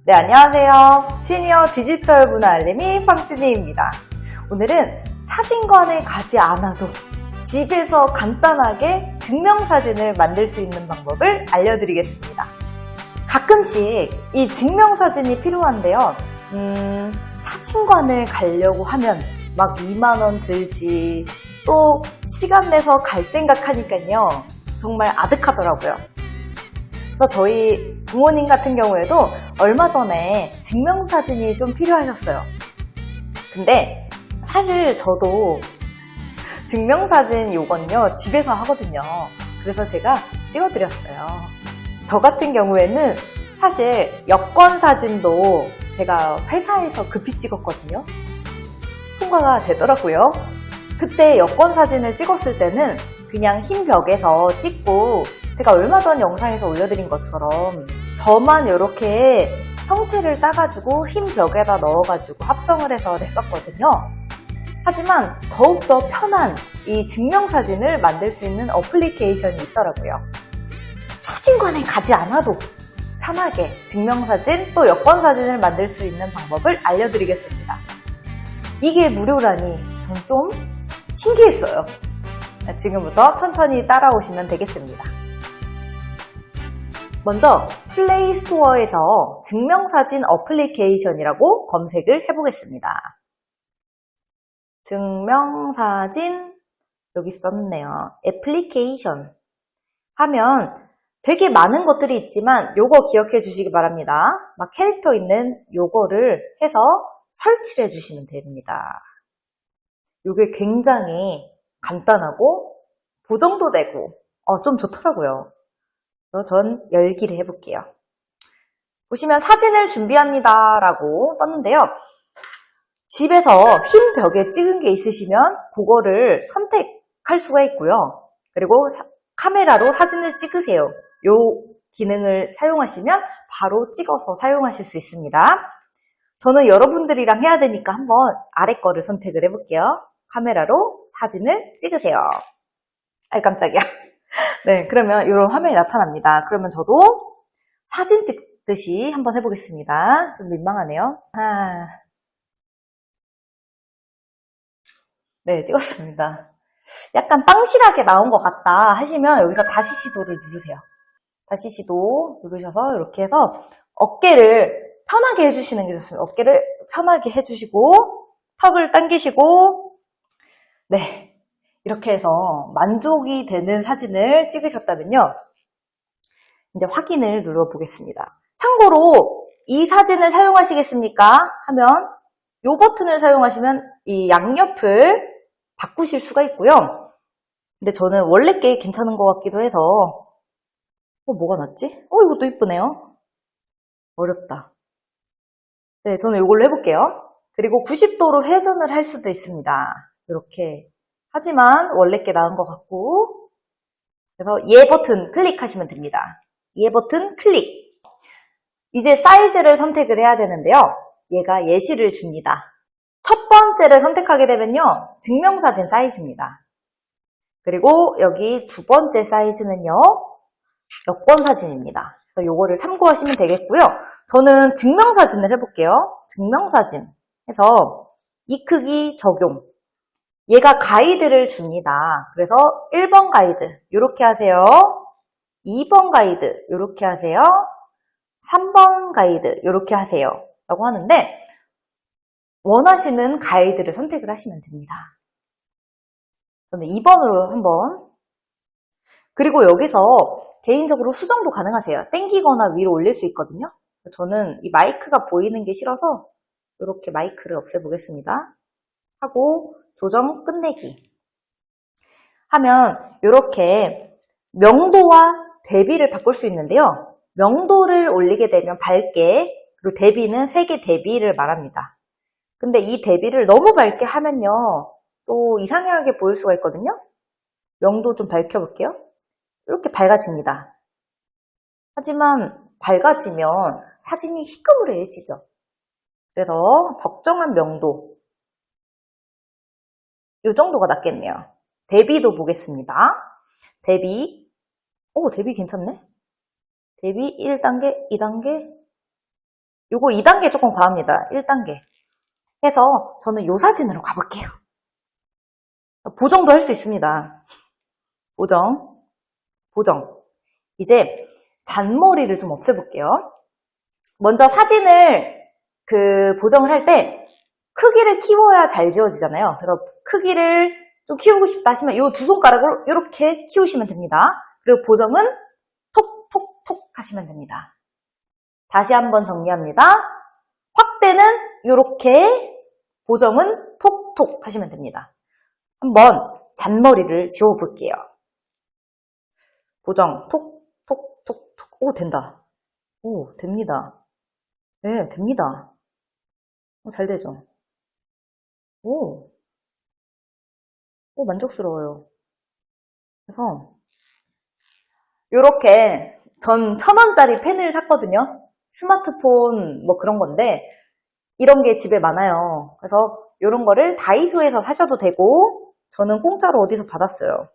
네, 안녕하세요. 시니어 디지털 문화 알림이 황진희입니다. 오늘은 사진관에 가지 않아도 집에서 간단하게 증명사진을 만들 수 있는 방법을 알려드리겠습니다. 가끔씩 이 증명사진이 필요한데요. 사진관에 가려고 하면 막 2만원 들지, 또 시간 내서 갈 생각하니까요. 정말 아득하더라고요. 그래서 저희 부모님 같은 경우에도 얼마 전에 증명사진이 좀 필요하셨어요. 근데 사실 저도 증명사진 요건요 집에서 하거든요. 그래서 제가 찍어드렸어요. 저 같은 경우에는 사실 여권사진도 제가 회사에서 급히 찍었거든요. 통과가 되더라고요. 그때 여권사진을 찍었을 때는 그냥 흰 벽에서 찍고, 제가 얼마 전 영상에서 올려드린 것처럼 저만 이렇게 형태를 따가지고 흰 벽에다 넣어가지고 합성을 해서 냈었거든요. 하지만 더욱더 편한 이 증명사진을 만들 수 있는 어플리케이션이 있더라고요. 사진관에 가지 않아도 편하게 증명사진 또 여권사진을 만들 수 있는 방법을 알려드리겠습니다. 이게 무료라니 전 좀 신기했어요. 지금부터 천천히 따라오시면 되겠습니다. 먼저 플레이스토어에서 증명사진 어플리케이션이라고 검색을 해보겠습니다. 증명사진 여기 썼네요. 애플리케이션 하면 되게 많은 것들이 있지만 요거 기억해 주시기 바랍니다. 막 캐릭터 있는 요거를 해서 설치를 해주시면 됩니다. 요게 굉장히 간단하고 보정도 되고 좀 좋더라고요. 그래서 전 열기를 해볼게요. 보시면 사진을 준비합니다 라고 떴는데요. 집에서 흰 벽에 찍은 게 있으시면 그거를 선택할 수가 있고요. 그리고 카메라로 사진을 찍으세요. 요 기능을 사용하시면 바로 찍어서 사용하실 수 있습니다. 저는 여러분들이랑 해야 되니까 한번 아래 거를 선택을 해볼게요. 카메라로 사진을 찍으세요. 아이 깜짝이야. 네, 그러면 이런 화면이 나타납니다. 그러면 저도 사진 찍듯이 한번 해보겠습니다. 좀 민망하네요. 네, 찍었습니다. 약간 빵실하게 나온 것 같다 하시면 여기서 다시 시도를 누르세요. 다시 시도 누르셔서 이렇게 해서 어깨를 편하게 해주시는 게 좋습니다. 어깨를 편하게 해주시고 턱을 당기시고, 네, 이렇게 해서 만족이 되는 사진을 찍으셨다면요. 이제 확인을 눌러보겠습니다. 참고로 이 사진을 사용하시겠습니까? 하면 이 버튼을 사용하시면 이 양옆을 바꾸실 수가 있고요. 근데 저는 원래 게 괜찮은 것 같기도 해서 뭐가 낫지? 이것도 이쁘네요. 어렵다. 네, 저는 이걸로 해볼게요. 그리고 90도로 회전을 할 수도 있습니다. 이렇게. 하지만 원래 게 나은 것 같고, 그래서 얘 버튼 클릭하시면 됩니다. 얘 버튼 클릭. 이제 사이즈를 선택을 해야 되는데요. 얘가 예시를 줍니다. 첫 번째를 선택하게 되면요. 증명사진 사이즈입니다. 그리고 여기 두 번째 사이즈는요. 여권사진입니다. 그래서 요거를 참고하시면 되겠고요. 저는 증명사진을 해볼게요. 증명사진 해서 이 크기 적용. 얘가 가이드를 줍니다. 그래서 1번 가이드 이렇게 하세요. 2번 가이드 이렇게 하세요. 3번 가이드 이렇게 하세요. 라고 하는데 원하시는 가이드를 선택을 하시면 됩니다. 저는 2번으로 한번. 그리고 여기서 개인적으로 수정도 가능하세요. 땡기거나 위로 올릴 수 있거든요. 저는 이 마이크가 보이는 게 싫어서 이렇게 마이크를 없애보겠습니다. 하고 조정 끝내기 하면 이렇게 명도와 대비를 바꿀 수 있는데요. 명도를 올리게 되면 밝게, 그리고 대비는 색의 대비를 말합니다. 근데 이 대비를 너무 밝게 하면요 또 이상하게 보일 수가 있거든요. 명도 좀 밝혀볼게요. 이렇게 밝아집니다. 하지만 밝아지면 사진이 희끄무레해지죠. 그래서 적정한 명도, 이 정도가 낫겠네요. 대비도 보겠습니다. 대비, 대비 괜찮네? 대비 1단계, 2단계, 요거 2단계 조금 과합니다. 1단계. 해서 저는 요 사진으로 가볼게요. 보정도 할 수 있습니다. 보정. 이제 잔머리를 좀 없애볼게요. 먼저 사진을 보정을 할 때 크기를 키워야 잘 지워지잖아요. 그래서 크기를 좀 키우고 싶다 하시면 이 두 손가락으로 이렇게 키우시면 됩니다. 그리고 보정은 톡톡톡 하시면 됩니다. 다시 한번 정리합니다. 확대는 이렇게, 보정은 톡톡 하시면 됩니다. 한번 잔머리를 지워볼게요. 보정 톡톡톡톡. 오, 된다. 오, 됩니다. 네, 됩니다. 잘 되죠? 오, 만족스러워요. 그래서 요렇게 전 1,000원짜리 펜을 샀거든요. 스마트폰 뭐 그런 건데 이런 게 집에 많아요. 그래서 요런 거를 다이소에서 사셔도 되고 저는 공짜로 어디서 받았어요.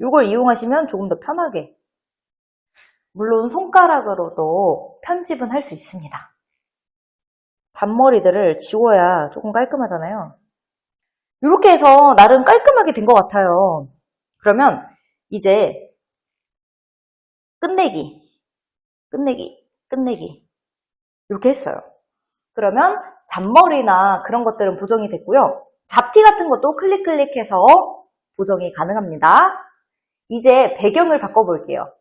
요걸 이용하시면 조금 더 편하게, 물론 손가락으로도 편집은 할 수 있습니다. 잔머리들을 지워야 조금 깔끔하잖아요. 이렇게 해서 나름 깔끔하게 된 것 같아요. 그러면 이제 끝내기 이렇게 했어요. 그러면 잔머리나 그런 것들은 보정이 됐고요. 잡티 같은 것도 클릭해서 보정이 가능합니다. 이제 배경을 바꿔볼게요.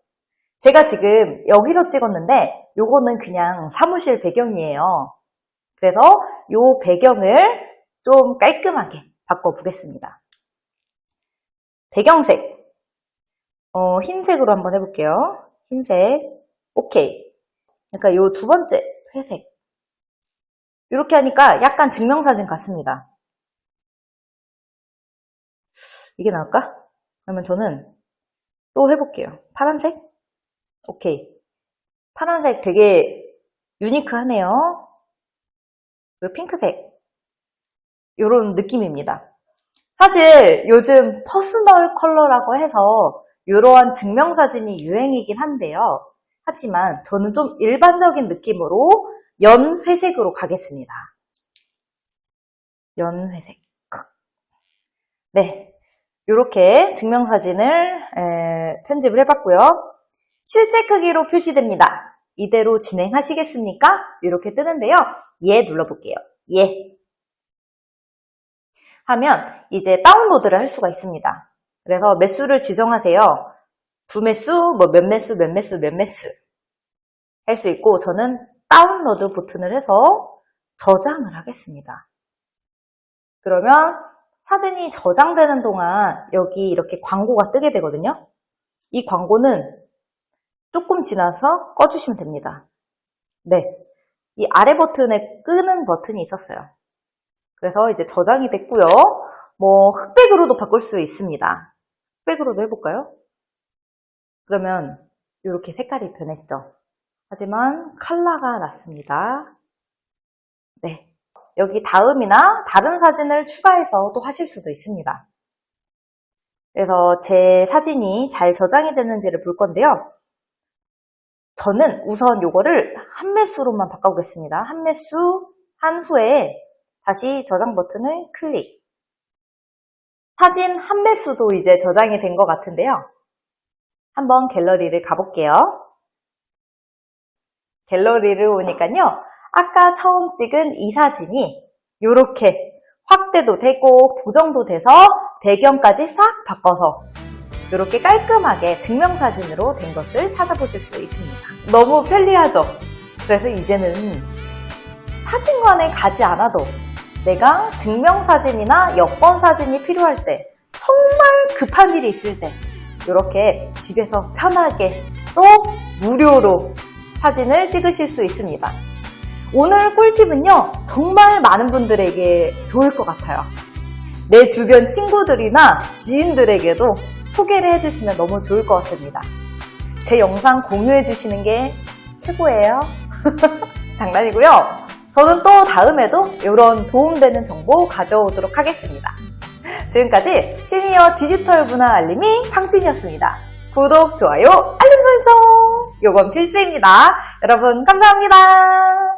제가 지금 여기서 찍었는데 요거는 그냥 사무실 배경이에요. 그래서 요 배경을 좀 깔끔하게 바꿔보겠습니다. 배경색 흰색으로 한번 해볼게요. 흰색. 오케이. 그러니까 요 두 번째 회색. 이렇게 하니까 약간 증명사진 같습니다. 이게 나을까? 그러면 저는 또 해볼게요. 파란색? 오케이. 파란색 되게 유니크하네요. 그리고 핑크색. 이런 느낌입니다. 사실 요즘 퍼스널 컬러라고 해서 이러한 증명사진이 유행이긴 한데요. 하지만 저는 좀 일반적인 느낌으로 연회색으로 가겠습니다. 연회색. 네, 이렇게 증명사진을 편집을 해봤고요. 실제 크기로 표시됩니다. 이대로 진행하시겠습니까? 이렇게 뜨는데요. 예 눌러볼게요. 예. 하면 이제 다운로드를 할 수가 있습니다. 그래서 매수를 지정하세요. 2매수, 뭐 몇 매수 할 수 있고, 저는 다운로드 버튼을 해서 저장을 하겠습니다. 그러면 사진이 저장되는 동안 여기 이렇게 광고가 뜨게 되거든요. 이 광고는 조금 지나서 꺼주시면 됩니다. 네, 이 아래 버튼에 끄는 버튼이 있었어요. 그래서 이제 저장이 됐고요. 뭐 흑백으로도 바꿀 수 있습니다. 흑백으로도 해볼까요? 그러면 이렇게 색깔이 변했죠. 하지만 컬러가 났습니다. 네, 여기 다음이나 다른 사진을 추가해서 또 하실 수도 있습니다. 그래서 제 사진이 잘 저장이 됐는지를 볼 건데요. 저는 우선 요거를 한 매수로만 바꿔보겠습니다. 한 매수 한 후에 다시 저장 버튼을 클릭. 사진 한 매수도 이제 저장이 된 것 같은데요. 한번 갤러리를 가볼게요. 갤러리를 오니까요. 아까 처음 찍은 이 사진이 이렇게 확대도 되고 보정도 돼서 배경까지 싹 바꿔서 이렇게 깔끔하게 증명사진으로 된 것을 찾아보실 수 있습니다. 너무 편리하죠? 그래서 이제는 사진관에 가지 않아도 내가 증명사진이나 여권사진이 필요할 때, 정말 급한 일이 있을 때 이렇게 집에서 편하게 또 무료로 사진을 찍으실 수 있습니다. 오늘 꿀팁은요, 정말 많은 분들에게 좋을 것 같아요. 내 주변 친구들이나 지인들에게도 소개를 해주시면 너무 좋을 것 같습니다. 제 영상 공유해 주시는 게 최고예요. 장난이고요. 저는 또 다음에도 이런 도움되는 정보 가져오도록 하겠습니다. 지금까지 시니어 디지털 문화 알림이 황진이었습니다. 구독, 좋아요, 알림 설정! 요건 필수입니다. 여러분 감사합니다.